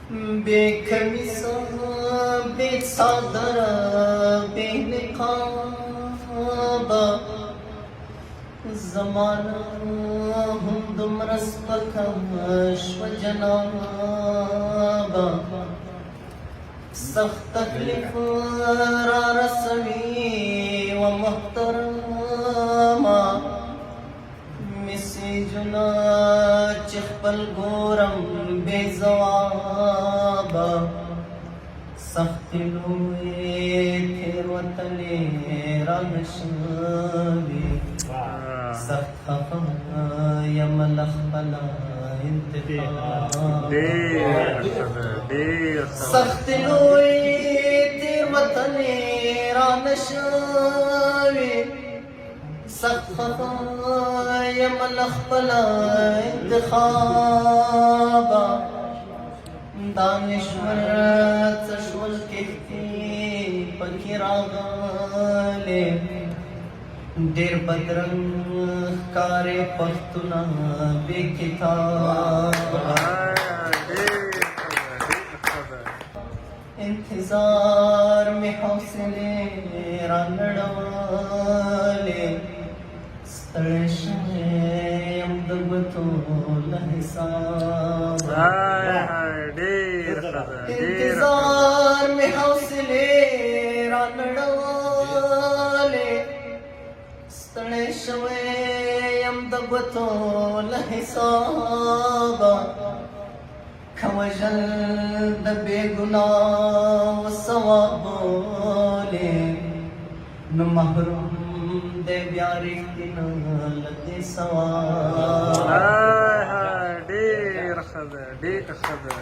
بے کمیسا بے صادر بے نقابا زمانہ ہم دمرس پکش و جنابا سخت تکلیف را رسوی و محترما مسی جنا چخپل گورم بے زوابا سخت لوی تیر وطن رانشوی سخت خفا یم لخبلا انتخاب سخت لوی تیر وطن رانشوی سخت خفا یم لخبلا انتخابا دانشور تشول کہتی پکی راغالے دیر بدرنگ کار پختنا بے کتاب انتظار میں حوصلے رانڑوالے سترشم دبتو لحساب انتظار میں حوصلے رانڑوالے سترشم دبتو لحساب کھوجل دبے گناہ ثوابولے نو محروم دے بیاری لدے ثواب دیر خدا